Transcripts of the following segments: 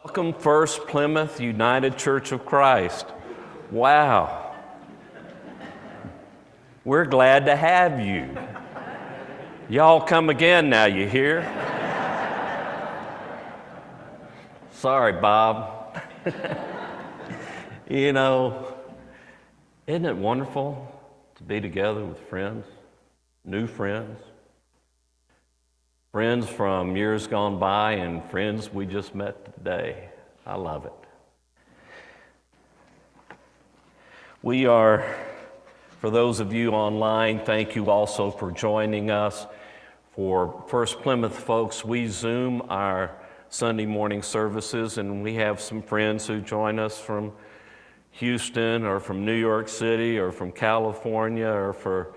Welcome, First Plymouth United Church of Christ. Wow. We're glad to have you. Y'all come again now, you hear? Sorry, Bob. You know, isn't it wonderful to be together with friends, new friends? Friends from years gone by and friends we just met today. I love it. We are, for those of you online, thank you also for joining us. For First Plymouth folks, we Zoom our Sunday morning services, and we have some friends who join us from Houston or from New York City or from California or for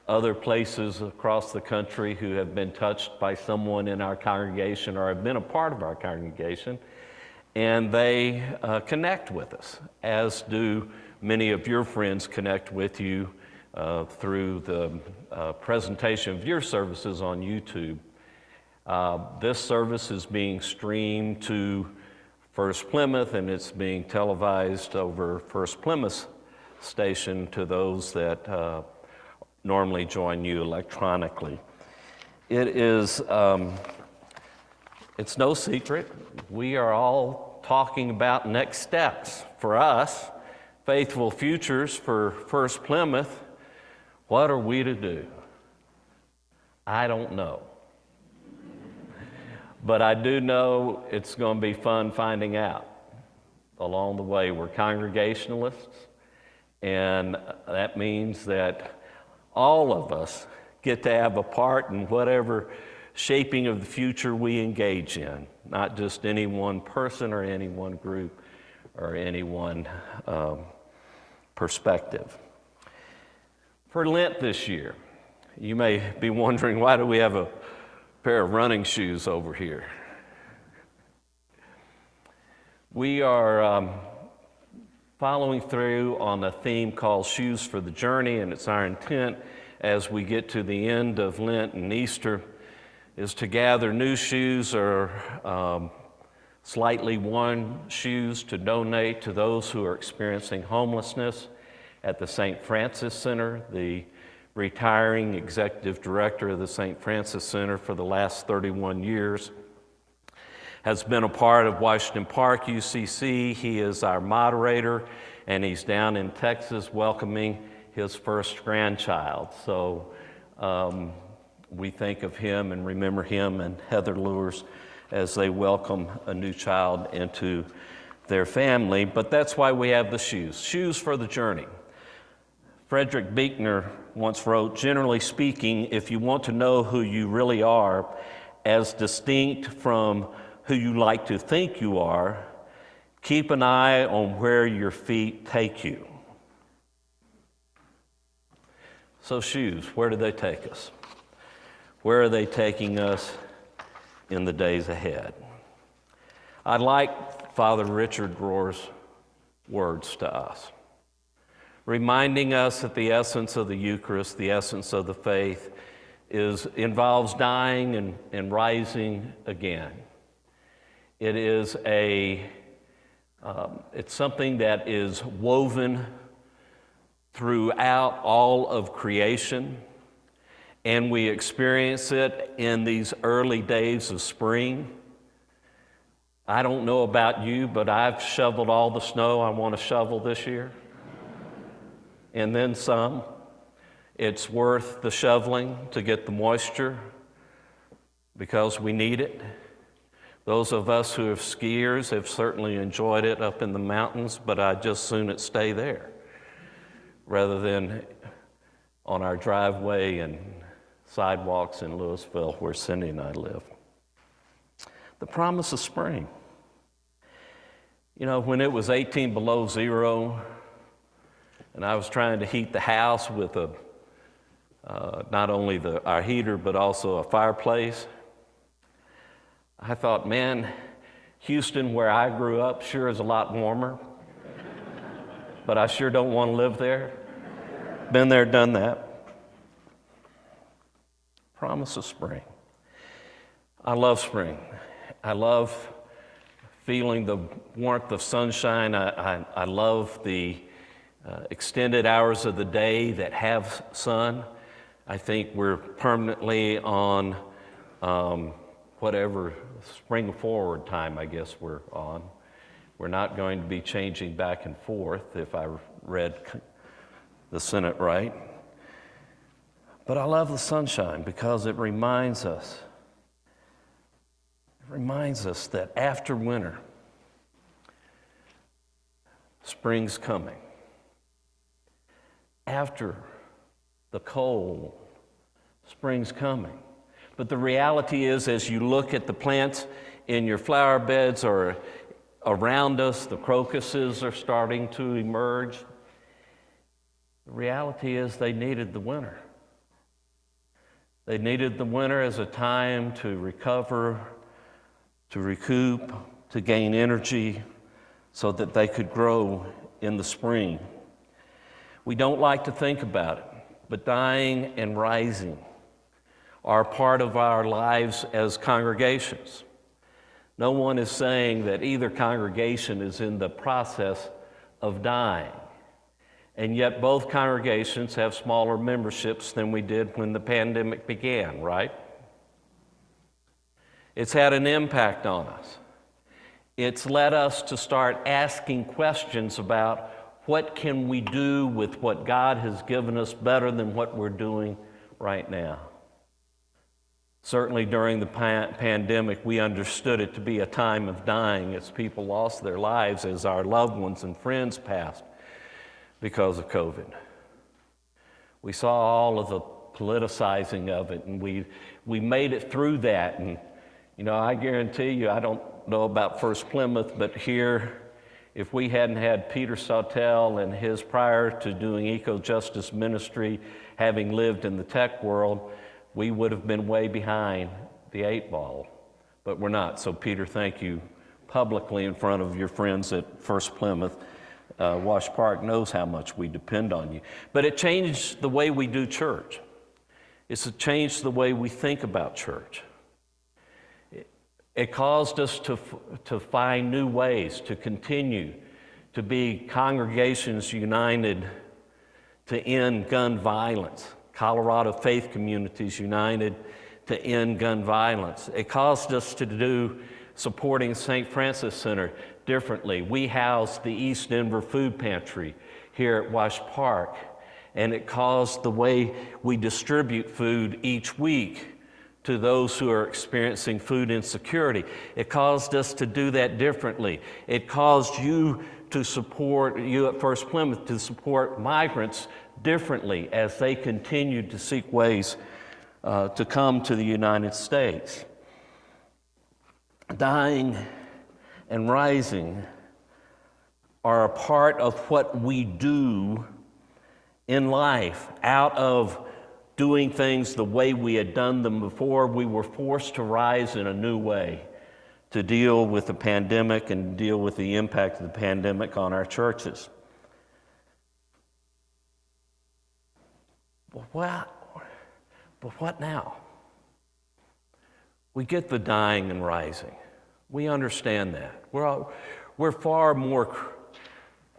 other places across the country who have been touched by someone in our congregation or have been a part of our congregation, and they connect with us, as do many of your friends connect with you through the presentation of your services on YouTube. This service is being streamed to First Plymouth, and it's being televised over First Plymouth station to those that normally join you electronically. It is, it's no secret, we are all talking about next steps for us, faithful futures for First Plymouth. What are we to do? I don't know. But I do know it's going to be fun finding out along the way. We're Congregationalists, and that means that all of us get to have a part in whatever shaping of the future we engage in, not just any one person or any one group or any one perspective. For Lent this year, you may be wondering, why do we have a pair of running shoes over here? We are following through on a theme called Shoes for the Journey, and it's our intent as we get to the end of Lent and Easter is to gather new shoes or slightly worn shoes to donate to those who are experiencing homelessness at the St. Francis Center. The retiring executive director of the St. Francis Center for the last 31 years has been a part of Washington Park UCC. He is our moderator, and he's down in Texas welcoming his first grandchild. So we think of him and remember him and Heather Lewis as they welcome a new child into their family. But that's why we have the shoes. Shoes for the journey. Frederick Buechner once wrote, "Generally speaking, if you want to know who you really are, as distinct from who you like to think you are, keep an eye on where your feet take you." So shoes, where do they take us? Where are they taking us in the days ahead? I like Father Richard Rohr's words to us, reminding us that the essence of the Eucharist, the essence of the faith, involves dying and rising again. It is it's something that is woven throughout all of creation, and we experience it in these early days of spring. I don't know about you, but I've shoveled all the snow I want to shovel this year, and then some. It's worth the shoveling to get the moisture because we need it. Those of us who are skiers have certainly enjoyed it up in the mountains, but I'd just soon it stay there rather than on our driveway and sidewalks in Louisville where Cindy and I live. The promise of spring. You know, when it was 18 below zero and I was trying to heat the house with not only our heater but also a fireplace, I thought, man, Houston, where I grew up, sure is a lot warmer, but I sure don't want to live there. Been there, done that. Promise of spring. I love spring. I love feeling the warmth of sunshine. I love the extended hours of the day that have sun. I think we're permanently on whatever spring forward time I guess we're on. We're not going to be changing back and forth, if I read the Senate right. But I love the sunshine because it reminds us that after winter, spring's coming. After the cold, spring's coming. But the reality is, as you look at the plants in your flower beds or around us, the crocuses are starting to emerge. The reality is they needed the winter. They needed the winter as a time to recover, to recoup, to gain energy so that they could grow in the spring. We don't like to think about it, but dying and rising are part of our lives as congregations. No one is saying that either congregation is in the process of dying. And yet both congregations have smaller memberships than we did when the pandemic began, right? It's had an impact on us. It's led us to start asking questions about what can we do with what God has given us better than what we're doing right now. Certainly during the pandemic, we understood it to be a time of dying as people lost their lives, as our loved ones and friends passed because of COVID. We saw all of the politicizing of it, and we made it through that. And, I guarantee you, I don't know about First Plymouth, but here, if we hadn't had Peter Sawtelle and his prior to doing eco-justice ministry, having lived in the tech world, we would have been way behind the 8 ball. But we're not. So, Peter, thank you publicly in front of your friends at First Plymouth. Wash Park knows how much we depend on you. But it changed the way we do church. It's changed the way we think about church. It caused us to find new ways to continue to be congregations united to end gun violence. Colorado Faith Communities United to end gun violence. It caused us to do supporting St. Francis Center differently. We house the East Denver Food Pantry here at Wash Park, and it caused the way we distribute food each week to those who are experiencing food insecurity. It caused us to do that differently. It caused you at First Plymouth to support migrants differently as they continued to seek ways to come to the United States. Dying and rising are a part of what we do in life. Out of doing things the way we had done them before, we were forced to rise in a new way to deal with the pandemic and deal with the impact of the pandemic on our churches. But what now? We get the dying and rising. We understand that. We're far more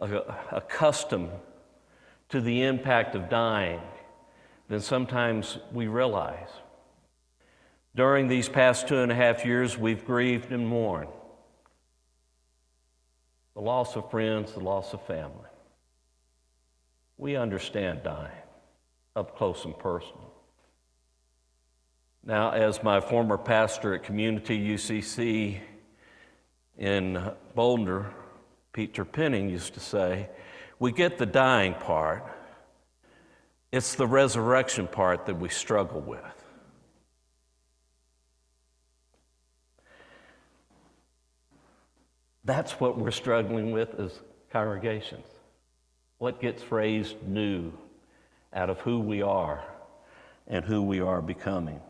accustomed to the impact of dying than sometimes we realize. During these past 2.5 years, we've grieved and mourned the loss of friends, the loss of family. We understand dying up close and personal. Now, as my former pastor at Community UCC in Boulder, Peter Penning, used to say, we get the dying part. It's the resurrection part that we struggle with. That's what we're struggling with as congregations. What gets raised new out of who we are and who we are becoming?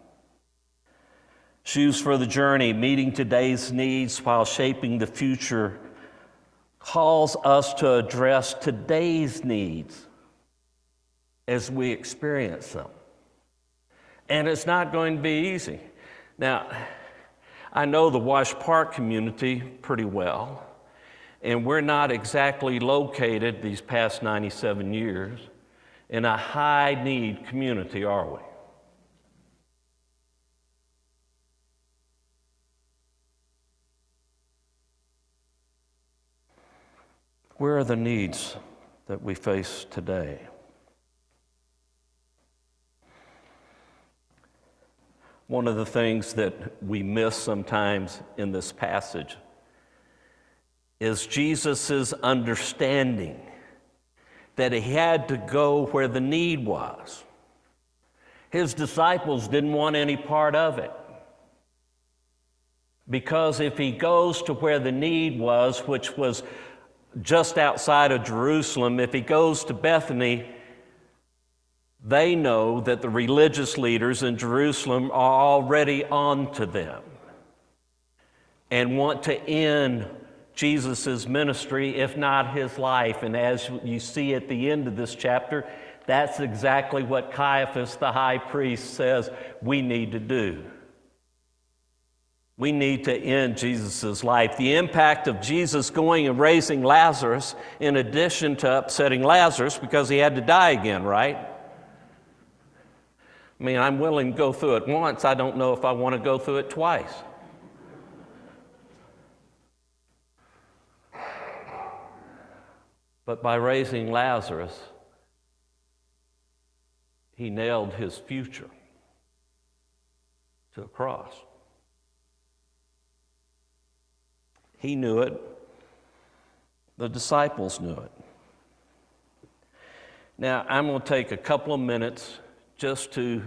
Shoes for the journey, meeting today's needs while shaping the future, calls us to address today's needs as we experience them. And it's not going to be easy. Now, I know the Wash Park community pretty well, and we're not exactly located these past 97 years in a high-need community, are we? Where are the needs that we face today? One of the things that we miss sometimes in this passage is Jesus' understanding that he had to go where the need was. His disciples didn't want any part of it. Because if he goes to where the need was, which was just outside of Jerusalem, if he goes to Bethany, they know that the religious leaders in Jerusalem are already on to them and want to end Jesus' ministry, if not his life. And as you see at the end of this chapter, that's exactly what Caiaphas, the high priest, says we need to do. We need to end Jesus' life. The impact of Jesus going and raising Lazarus, in addition to upsetting Lazarus, because he had to die again, right? I mean, I'm willing to go through it once. I don't know if I want to go through it twice. But by raising Lazarus, he nailed his future to a cross. He knew it. The disciples knew it. Now, I'm going to take a couple of minutes just to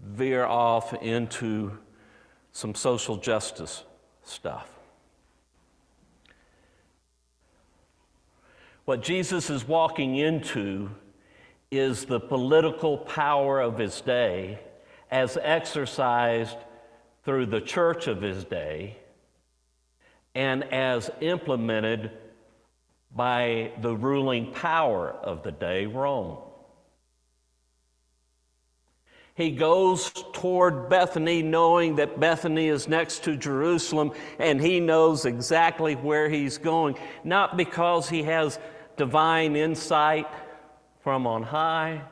veer off into some social justice stuff. What Jesus is walking into is the political power of his day as exercised through the church of his day and as implemented by the ruling power of the day, Rome. He goes toward Bethany knowing that Bethany is next to Jerusalem, and he knows exactly where he's going, not because he has divine insight from on high,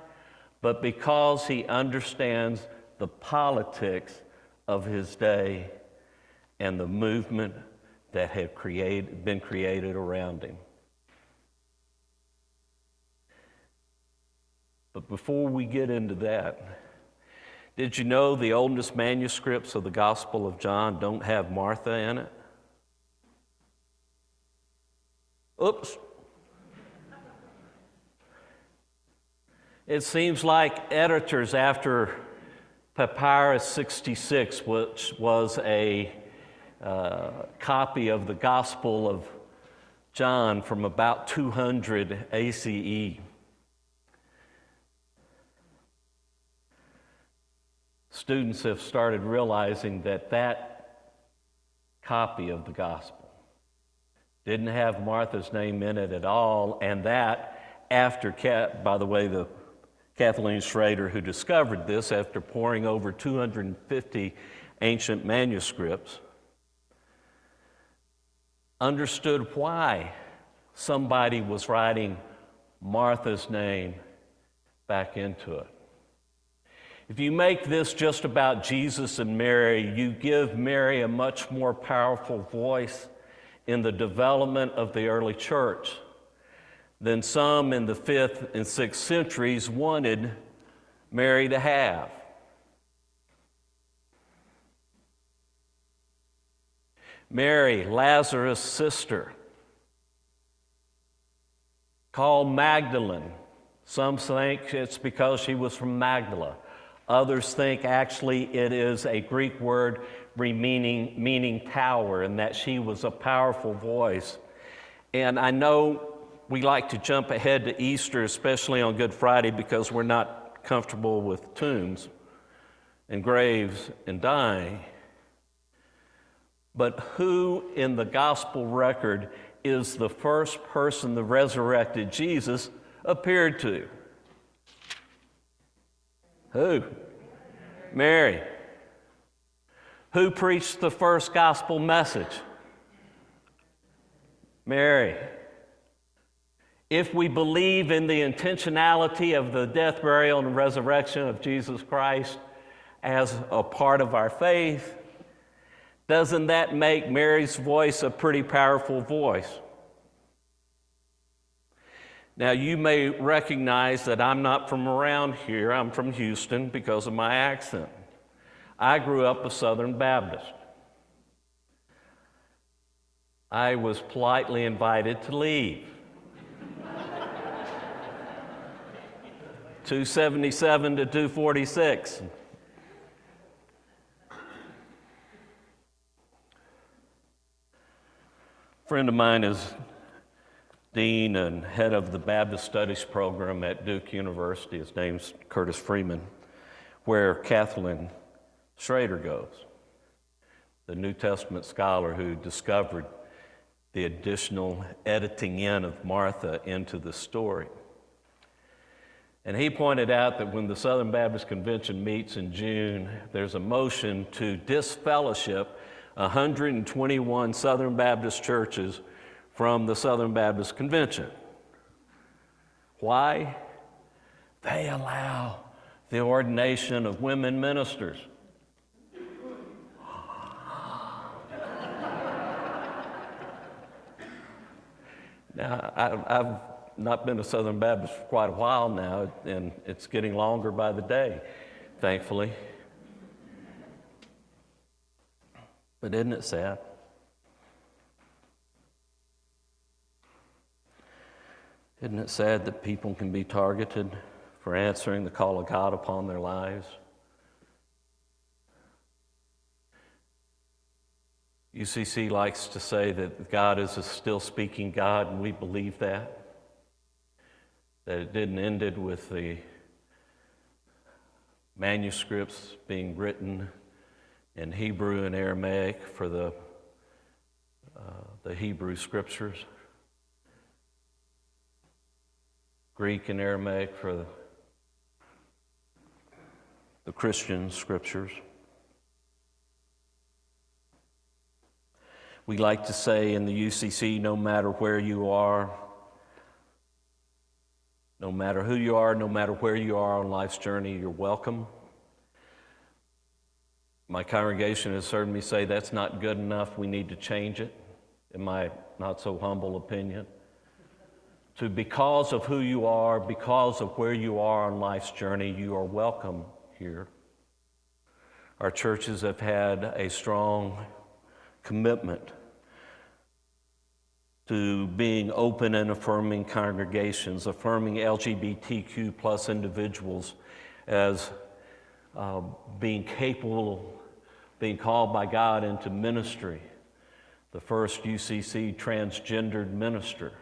but because he understands the politics of his day and the movement that had been created around him. But before we get into that, did you know the oldest manuscripts of the Gospel of John don't have Martha in it? Oops. It seems like editors after Papyrus 66, which was a copy of the Gospel of John from about 200 ACE, students have started realizing that that copy of the Gospel didn't have Martha's name in it at all, and that after, by the way, the Kathleen Schrader, who discovered this after poring over 250 ancient manuscripts, understood why somebody was writing Martha's name back into it. If you make this just about Jesus and Mary, you give Mary a much more powerful voice in the development of the early church than some in the 5th and 6th centuries wanted Mary to have. Mary, Lazarus' sister, called Magdalene. Some think it's because she was from Magdala. Others think actually it is a Greek word meaning tower, and that she was a powerful voice. And I know we like to jump ahead to Easter, especially on Good Friday, because we're not comfortable with tombs and graves and dying. But who in the gospel record is the first person the resurrected Jesus appeared to? Who? Mary. Who preached the first gospel message? Mary. If we believe in the intentionality of the death, burial, and resurrection of Jesus Christ as a part of our faith, doesn't that make Mary's voice a pretty powerful voice? Now, you may recognize that I'm not from around here. I'm from Houston because of my accent. I grew up a Southern Baptist. I was politely invited to leave. 277 to 246. A friend of mine is dean and head of the Baptist Studies program at Duke University. His name's Curtis Freeman, where Kathleen Schrader goes, the New Testament scholar who discovered the additional editing in of Martha into the story. And he pointed out that when the Southern Baptist Convention meets in June, there's a motion to disfellowship 121 Southern Baptist churches from the Southern Baptist Convention. Why? They allow the ordination of women ministers. Now, I've not been a Southern Baptist for quite a while now, and it's getting longer by the day, thankfully. But isn't it sad? Isn't it sad that people can be targeted for answering the call of God upon their lives? UCC likes to say that God is a still speaking God, and we believe that. That it didn't end it with the manuscripts being written in Hebrew and Aramaic for the Hebrew scriptures, Greek and Aramaic for the Christian scriptures. We like to say in the UCC, no matter where you are, no matter who you are, no matter where you are on life's journey, you're welcome. My congregation has heard me say that's not good enough, we need to change it, in my not so humble opinion. To because of who you are, because of where you are on life's journey, you are welcome here. Our churches have had a strong commitment to being open and affirming congregations, affirming LGBTQ plus individuals as being capable, being called by God into ministry. The first UCC transgendered minister,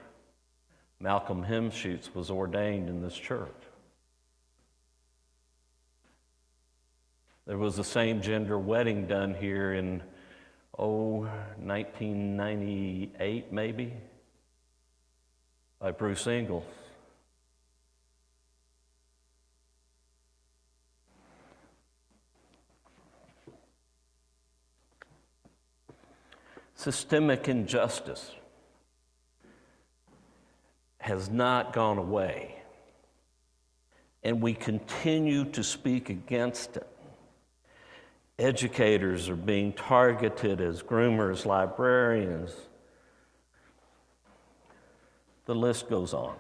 Malcolm Hemschutz, was ordained in this church. There was a same-gender wedding done here in 1998 maybe, by Bruce Ingalls. Systemic injustice has not gone away, and we continue to speak against it. Educators are being targeted as groomers, librarians. The list goes on.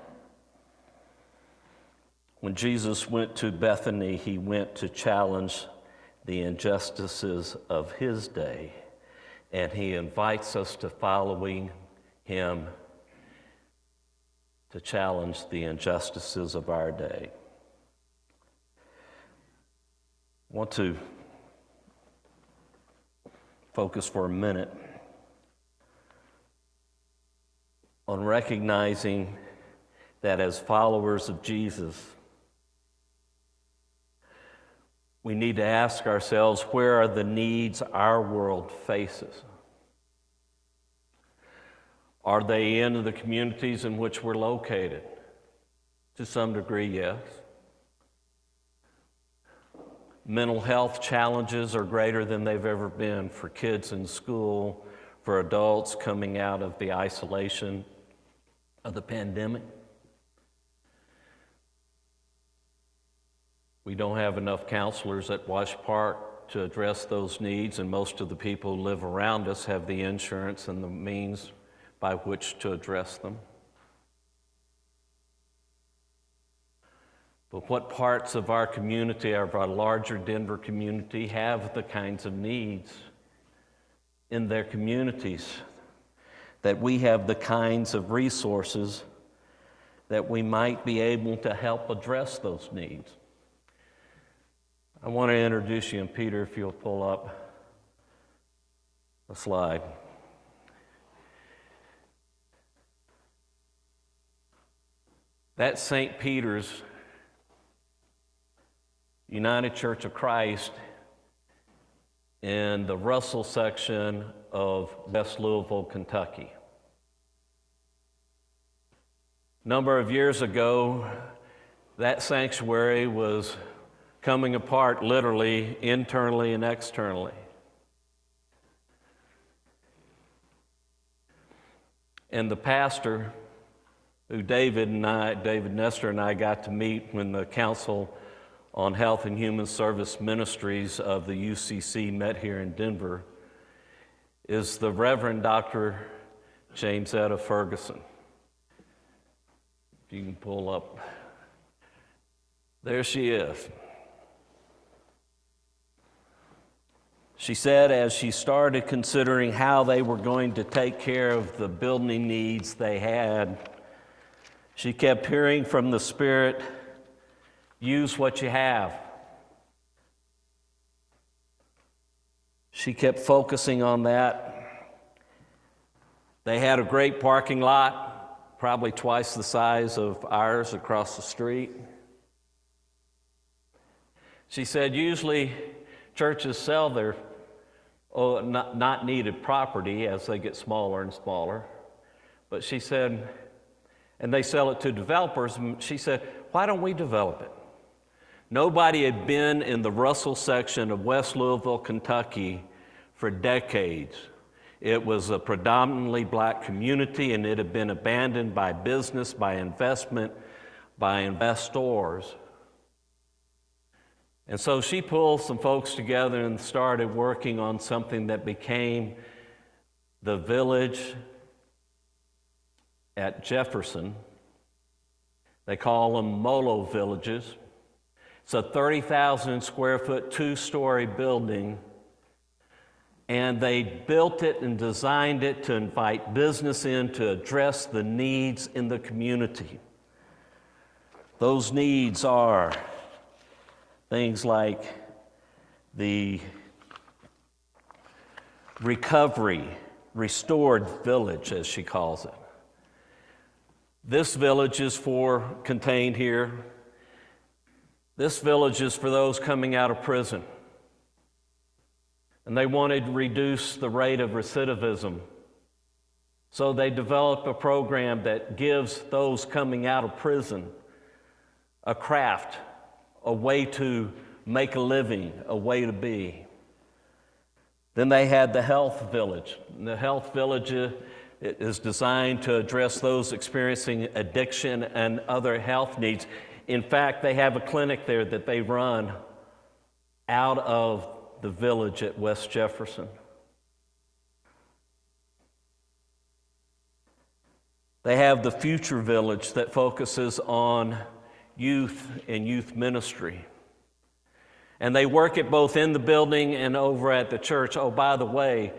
When Jesus went to Bethany, he went to challenge the injustices of his day, and he invites us to following him to challenge the injustices of our day. I want to focus for a minute on recognizing that as followers of Jesus, we need to ask ourselves, where are the needs our world faces? Are they in the communities in which we're located? To some degree, yes. Mental health challenges are greater than they've ever been for kids in school, for adults coming out of the isolation of the pandemic. We don't have enough counselors at Wash Park to address those needs, and most of the people who live around us have the insurance and the means by which to address them. But what parts of our community, of our larger Denver community, have the kinds of needs in their communities, that we have the kinds of resources that we might be able to help address those needs? I want to introduce you, and Peter, if you'll pull up a slide. That's St. Peter's United Church of Christ in the Russell section of West Louisville, Kentucky. A number of years ago, that sanctuary was coming apart literally, internally and externally. And the pastor, who David Nestor and I got to meet when the Council on Health and Human Service Ministries of the UCC met here in Denver, is the Reverend Dr. Jamesetta Ferguson. If you can pull up. There she is. She said as she started considering how they were going to take care of the building needs they had, she kept hearing from the Spirit, use what you have. She kept focusing on that. They had a great parking lot, probably twice the size of ours across the street. She said usually churches sell their not needed property as they get smaller and smaller. But she said, and they sell it to developers, and she said, why don't we develop it? Nobody had been in the Russell section of West Louisville, Kentucky for decades. It was a predominantly black community, and it had been abandoned by business, by investment, by investors. And so she pulled some folks together and started working on something that became the village at Jefferson. They call them Molo villages. It's a 30,000 square foot, 2-story building, and they built it and designed it to invite business in to address the needs in the community. Those needs are things like the restored village, as she calls it. This village is contained here. This village is for those coming out of prison. And they wanted to reduce the rate of recidivism. So they developed a program that gives those coming out of prison a craft, a way to make a living, a way to be. Then they had the health village. And the health village is designed to address those experiencing addiction and other health needs. In fact, they have a clinic there that they run out of the village at West Jefferson. They have the Future Village that focuses on youth and youth ministry. And they work it both in the building and over at the church. Oh, by the way,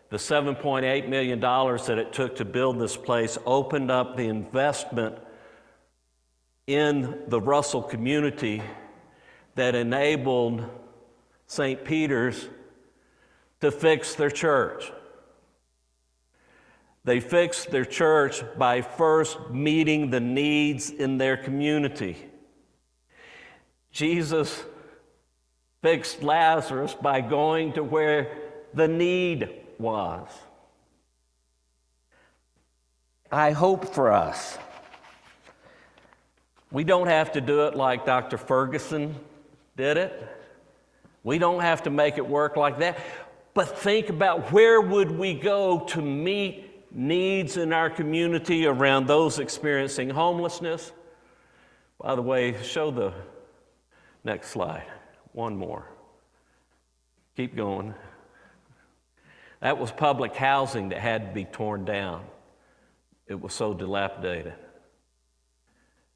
the $7.8 million that it took to build this place opened up the investment in the Russell community that enabled St. Peter's to fix their church. They fixed their church by first meeting the needs in their community. Jesus fixed Lazarus by going to where the need was. I hope for us, we don't have to do it like Dr. Ferguson did it. We don't have to make it work like that. But think about where would we go to meet needs in our community around those experiencing homelessness. By the way, show the next slide. One more. Keep going. That was public housing that had to be torn down. It was so dilapidated.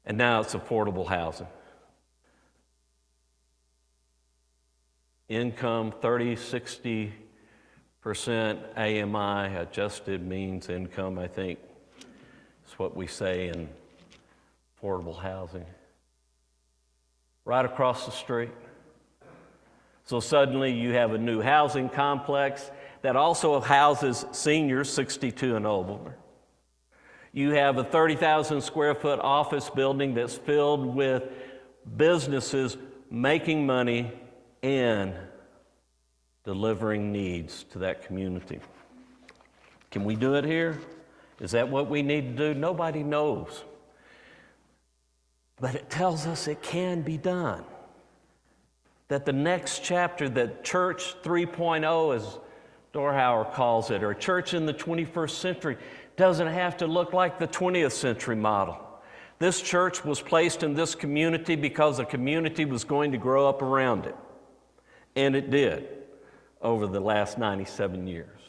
And now it's affordable housing. Income 30-60% AMI, adjusted means income, I think. It's what we say in affordable housing. Right across the street. So suddenly you have a new housing complex that also houses seniors 62 and older. You have a 30,000 square foot office building that's filled with businesses making money and delivering needs to that community. Can we do it here? Is that what we need to do? Nobody knows. But it tells us it can be done. That the next chapter, that Church 3.0, as Dorhauer calls it, or church in the 21st century, doesn't have to look like the 20th century model. This church was placed in this community because the community was going to grow up around it. And it did over the last 97 years.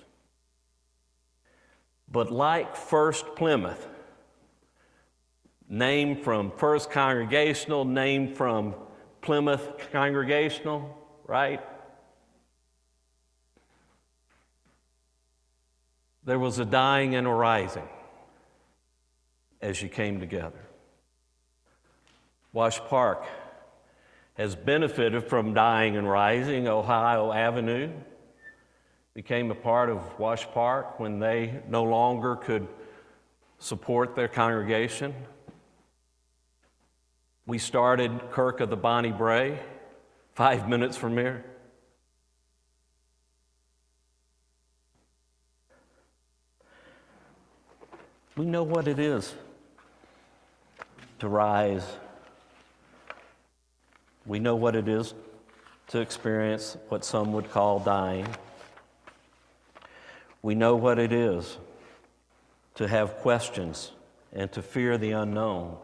But like First Plymouth, named from First Congregational, named from Plymouth Congregational, right? There was a dying and a rising as you came together. Wash Park has benefited from dying and rising. Ohio Avenue became a part of Wash Park when they no longer could support their congregation. We started Kirk of the Bonnie Bray, 5 minutes from here. We know what it is to rise. We know what it is to experience what some would call dying. We know what it is to have questions and to fear the unknown.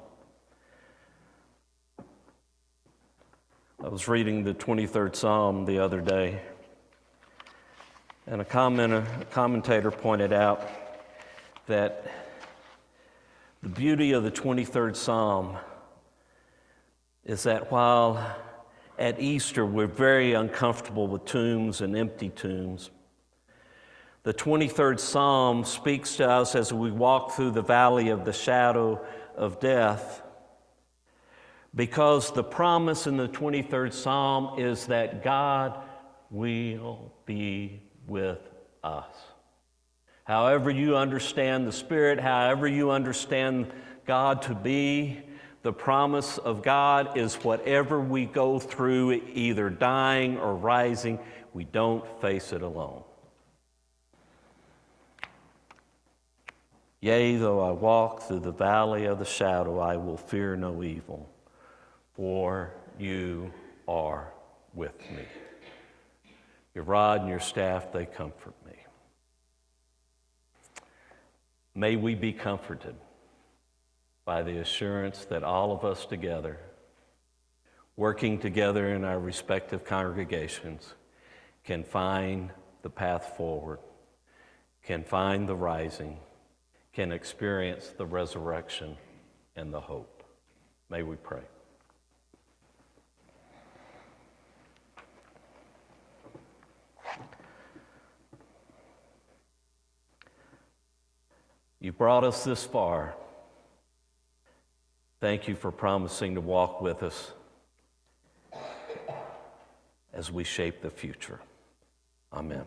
I was reading the 23rd Psalm the other day, and a commentator pointed out that the beauty of the 23rd Psalm is that while at Easter we're very uncomfortable with tombs and empty tombs, the 23rd Psalm speaks to us as we walk through the valley of the shadow of death, because the promise in the 23rd Psalm is that God will be with us. However you understand the Spirit, however you understand God to be, the promise of God is whatever we go through, either dying or rising, we don't face it alone. Yea, though I walk through the valley of the shadow, I will fear no evil, for you are with me. Your rod and your staff, they comfort me. May we be comforted by the assurance that all of us together, working together in our respective congregations, can find the path forward, can find the rising, can experience the resurrection and the hope. May we pray. You brought us this far. Thank you for promising to walk with us as we shape the future. Amen.